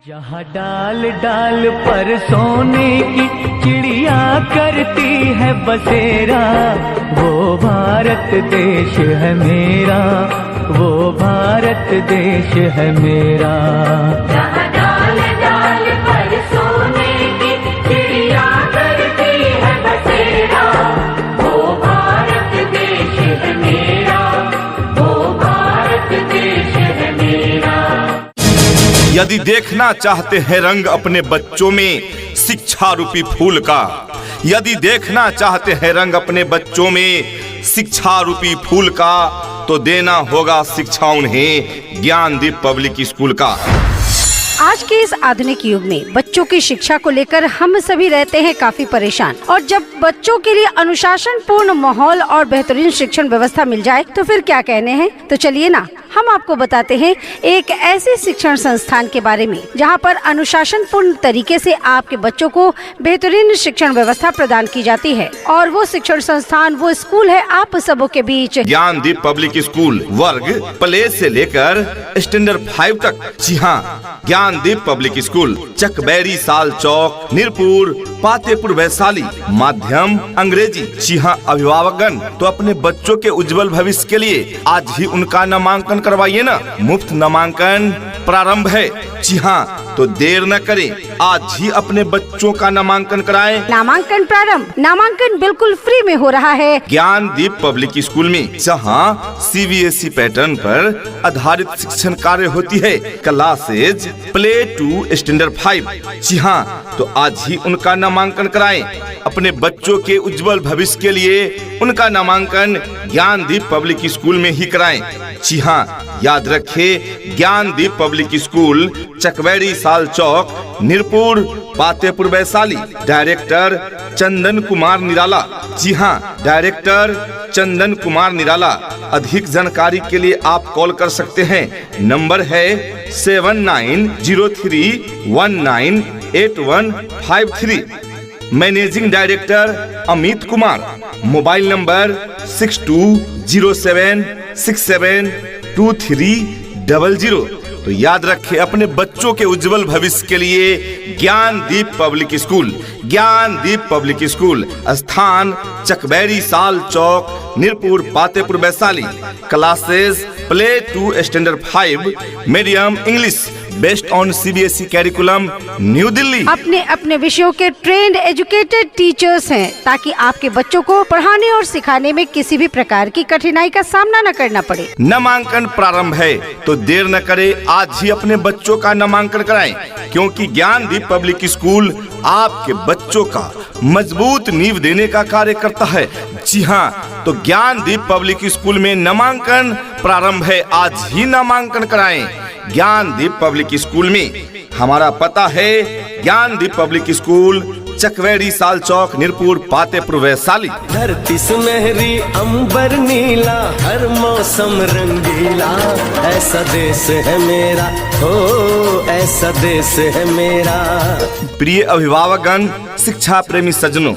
जहाँ डाल डाल पर सोने की चिड़िया करती है बसेरा, वो भारत देश है मेरा, वो भारत देश है मेरा। जहाँ डाल डाल पर सोने की चिड़िया करती है बसेरा, वो भारत देश है मेरा, वो भारत देश है मेरा। यदि देखना चाहते हैं रंग अपने बच्चों में शिक्षा रूपी फूल का, यदि देखना चाहते हैं रंग अपने बच्चों में शिक्षा रूपी फूल का, तो देना होगा शिक्षा उन्हें ज्ञानदीप पब्लिक स्कूल का। आज के इस आधुनिक युग में बच्चों की शिक्षा को लेकर हम सभी रहते हैं काफी परेशान, और जब बच्चों के लिए अनुशासन पूर्ण माहौल और बेहतरीन शिक्षण व्यवस्था मिल जाए तो फिर क्या कहने हैं। तो चलिए ना, हम आपको बताते हैं एक ऐसे शिक्षण संस्थान के बारे में जहां पर अनुशासन पूर्ण तरीके से आपके बच्चों को बेहतरीन शिक्षण व्यवस्था प्रदान की जाती है। और वो शिक्षण संस्थान, वो स्कूल है आप सबों के बीच ज्ञानदीप पब्लिक स्कूल, वर्ग प्ले से लेकर स्टैंडर्ड 5 तक। जी हाँ, ज्ञानदीप पब्लिक स्कूल, चकबैरी साल चौक, नीरपुर, पातेपुर, वैशाली। माध्यम अंग्रेजी। जी हाँ, अभिभावकगण तो अपने बच्चों के उज्जवल भविष्य के लिए आज ही उनका नामांकन करवाइए ना। मुफ्त नामांकन प्रारंभ है। जी हाँ, तो देर न करें, आज ही अपने बच्चों का नामांकन कराएं। नामांकन प्रारंभ, नामांकन बिल्कुल फ्री में हो रहा है ज्ञानदीप पब्लिक स्कूल में, जहाँ CBSE पैटर्न पर आधारित शिक्षण कार्य होती है। Classes play to standard 5। जी हाँ, तो आज ही उनका नामांकन कराएं। अपने बच्चों के उज्जवल भविष्य के लिए उनका नामांकन ज्ञानदीप पब्लिक स्कूल में ही कराएं। जी हाँ, याद रखें, Gyandeep public school, चकबैरी Sal Chowk, Nirpur, Patepur, Vaishali. Director Chandan Kumar निराला। जी हाँ, डायरेक्टर चंदन कुमार निराला। अधिक जानकारी के लिए आप कॉल कर सकते हैं। नंबर है 7903198153। Managing director Amit Kumar. Mobile number 6207672300। तो याद रखें, अपने बच्चों के उज्जवल भविष्य के लिए Gyandeep public school, Gyandeep public school, स्थान Chakbairi Sal Chowk, Nirpur, Patepur, Vaishali. Classes play to standard 5, medium English, based on CBSE curriculum, new Delhi. अपने अपने विषयों के ट्रेंड एजुकेटेड टीचर्स हैं, ताकि आपके बच्चों को पढ़ाने और सिखाने में किसी भी प्रकार की कठिनाई का सामना न करना पड़े। नामांकन प्रारंभ है, तो देर न करें, आज ही अपने बच्चों का नामांकन कराएं, क्योंकि ज्ञानदीप पब्लिक स्कूल आपके बच्चों का मजबूत नींव देने का कार्य करता है। जी हाँ, तो ज्ञानदीप पब्लिक स्कूल में नामांकन प्रारंभ है, आज ही नामांकन कराएं। ज्ञानदीप पब्लिक स्कूल में हमारा पता है ज्ञानदीप पब्लिक स्कूल, चकवेड़ी साल चौक, नीरपुर, पातेपुर, वैशाली। धरती सुनहरी अंबर नीला, हर मौसम रंगीला, ऐसा देश है मेरा, हो ऐसा देश है मेरा। प्रिय अभिभावकगण, शिक्षा प्रेमी सज्जनों,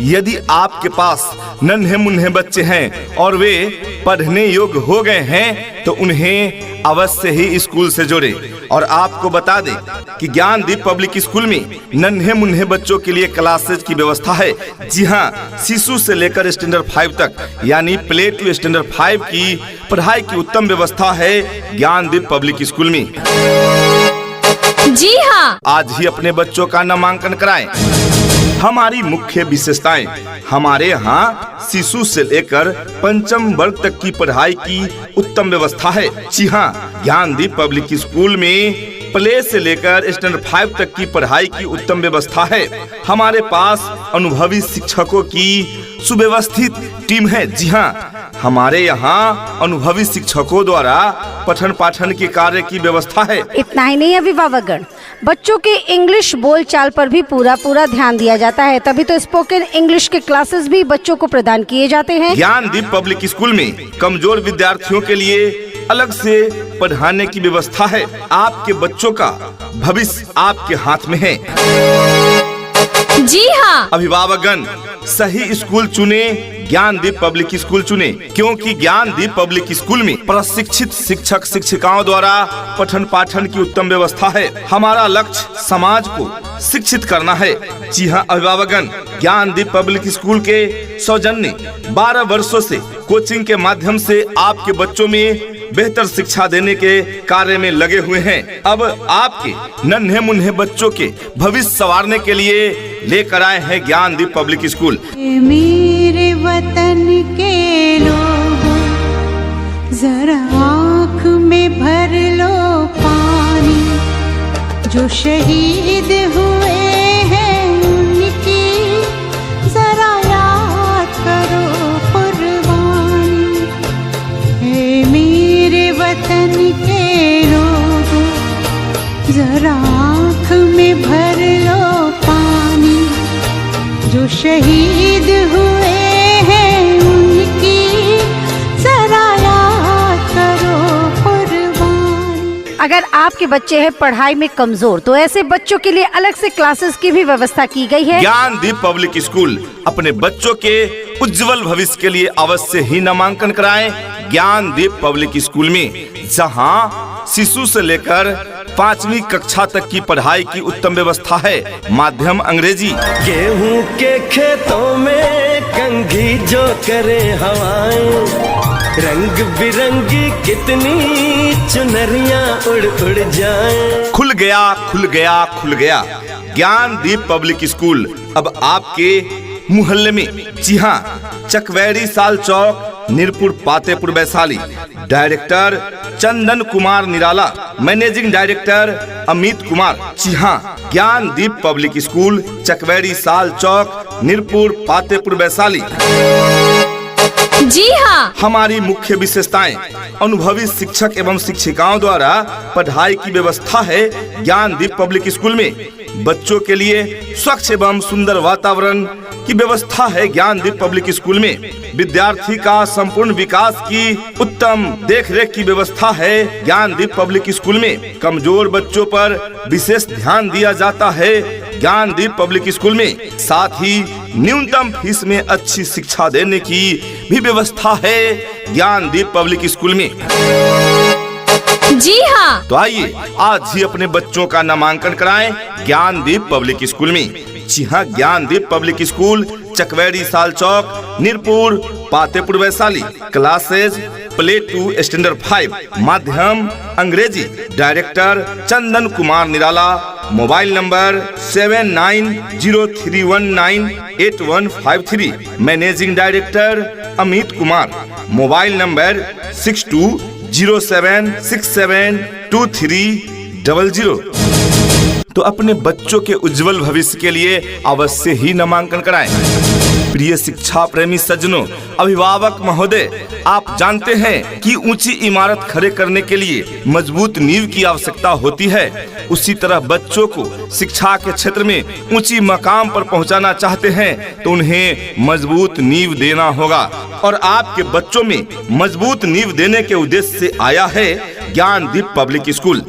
यदि आपके पास नन्हे मुन्ने बच्चे हैं और वे पढ़ने योग्य हो गए हैं, तो उन्हें अवश्य ही स्कूल से जोड़े। और आपको बता दें कि ज्ञानदीप पब्लिक स्कूल में नन्हे मुन्ने बच्चों के लिए क्लासेज की व्यवस्था है। जी हाँ, शिशु से लेकर स्टैंडर्ड 5 तक, यानी प्ले टू स्टैंडर्ड 5 की पढ़ाई की उत्तम व्यवस्था है ज्ञानदीप पब्लिक स्कूल में। जी हाँ, आज ही अपने बच्चों का नामांकन कराएं। हमारी मुख्य विशेषताएं, हमारे यहाँ शिशु से लेकर पंचम वर्ग तक की पढ़ाई की उत्तम व्यवस्था है। जी हाँ, ज्ञानदीप पब्लिक स्कूल में प्ले से लेकर स्टैंडर्ड 5 तक की पढ़ाई की उत्तम व्यवस्था है। हमारे पास अनुभवी शिक्षकों की सुव्यवस्थित टीम है। जी हाँ, हमारे यहाँ अनुभवी शिक्षकों द्वारा पठन पाठन के कार्य की व्यवस्था है। इतना ही नहीं अभिभावकगण, बच्चों के इंग्लिश बोलचाल पर भी पूरा ध्यान दिया जाता है, तभी तो स्पोकन इंग्लिश के क्लासेस भी बच्चों को प्रदान किए जाते हैं। ज्ञानदीप पब्लिक स्कूल में कमजोर विद्यार्थियों के लिए अलग से पढ़ाने की व्यवस्था है। आपके बच्चों का भविष्य आपके हाथ में है। जी हाँ, अभिभावकगण, सही स्कूल चुने, ज्ञानदीप पब्लिक स्कूल चुने, क्योंकि ज्ञानदीप पब्लिक स्कूल में प्रशिक्षित शिक्षक शिक्षिकाओं द्वारा पठन पाठन की उत्तम व्यवस्था है। हमारा लक्ष्य समाज को शिक्षित करना है। जी हाँ अभिभावकगण, ज्ञानदीप पब्लिक स्कूल के सौजन्य 12 वर्षों से कोचिंग के माध्यम से आपके बच्चों में बेहतर शिक्षा देने के कार्य में लगे हुए हैं। अब आपके नन्हे मुन्ने बच्चों के भविष्य संवारने के लिए लेकर आए हैं ज्ञानदीप पब्लिक स्कूल। मेरे वतन के लोगों, जरा आँख में भर लो पानी, जो शहीद हुए हैं उनकी जरा याद करो कुर्बानी। हे मेरे वतन के लोगों, जरा आँख में भर लो पानी, जो शहीद हुए हैं उनकी जरा याद करो कुर्बानी। अगर आपके बच्चे हैं पढ़ाई में कमजोर, तो ऐसे बच्चों के लिए अलग से क्लासेस की भी व्यवस्था की गई है। ज्ञानदीप पब्लिक स्कूल अपने बच्चों के उज्जवल भविष्य के लिए अवश्य ही नामांकन कराएं ज्ञानदीप पब्लिक स्कूल में, जहां शिशु से लेकर 5वीं कक्षा तक की पढ़ाई की उत्तम व्यवस्था है। माध्यम अंग्रेजी। गेहूं के खेतों में कंघी जो करे हवाएं, रंग बिरंगी कितनी चुनरियां उड़ उड़ जाएं। खुल गया खुल गया खुल गया ज्ञानदीप पब्लिक स्कूल अब आपके मोहल्ले में। जी हाँ, चकवैरी साल चौक, नीरपुर, पातेपुर, वैशाली। डायरेक्टर चंदन कुमार निराला, मैनेजिंग डायरेक्टर अमित कुमार। जी हाँ, ज्ञानदीप पब्लिक स्कूल, चकवैरी साल चौक, नीरपुर, पातेपुर, वैशाली। जी हाँ, हमारी मुख्य विशेषताएं अनुभवी शिक्षक एवं शिक्षिकाओं द्वारा पढ़ाई की व्यवस्था है। ज्ञानदीप पब्लिक स्कूल में बच्चों के लिए स्वच्छ एवं सुंदर वातावरण की व्यवस्था है। ज्ञानदीप पब्लिक स्कूल में विद्यार्थी का संपूर्ण विकास की उत्तम देखरेख की व्यवस्था है। ज्ञानदीप पब्लिक स्कूल में कमजोर बच्चों पर विशेष ध्यान दिया जाता है। ज्ञानदीप पब्लिक स्कूल में साथ ही न्यूनतम फीस में अच्छी शिक्षा देने की भी व्यवस्था है। ज्ञानदीप पब्लिक स्कूल में जी हाँ, तो आइए आज ही अपने बच्चों का नामांकन कराएं ज्ञानदीप पब्लिक स्कूल में। जी हाँ, Gyandeep public school, Chakbairi Sal Chowk, Nirpur, Patepur, Vaishali. Classes play to standard 5, माध्यम अंग्रेजी। Director Chandan Kumar Nirala. Mobile number 7903198153। Managing director Amit Kumar. Mobile number 6207672300। तो अपने बच्चों के उज्जवल भविष्य के लिए अवश्य ही नामांकन कराएं। प्रिय शिक्षा प्रेमी सज्जनों, अभिभावक महोदय, आप जानते हैं कि ऊंची इमारत खड़े करने के लिए मजबूत नींव की आवश्यकता होती है। उसी तरह बच्चों को शिक्षा के क्षेत्र में ऊंची मकाम पर पहुंचाना चाहते हैं तो उन्हें मजबूत नींव देना होगा। और आपके बच्चों में मजबूत नींव देने के उद्देश्य से आया है ज्ञानदीप पब्लिक स्कूल।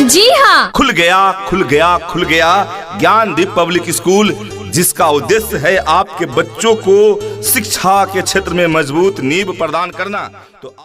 जी हाँ, खुल गया खुल गया खुल गया ज्ञानदीप पब्लिक स्कूल, जिसका उद्देश्य है आपके बच्चों को शिक्षा के क्षेत्र में मजबूत नींव प्रदान करना। तो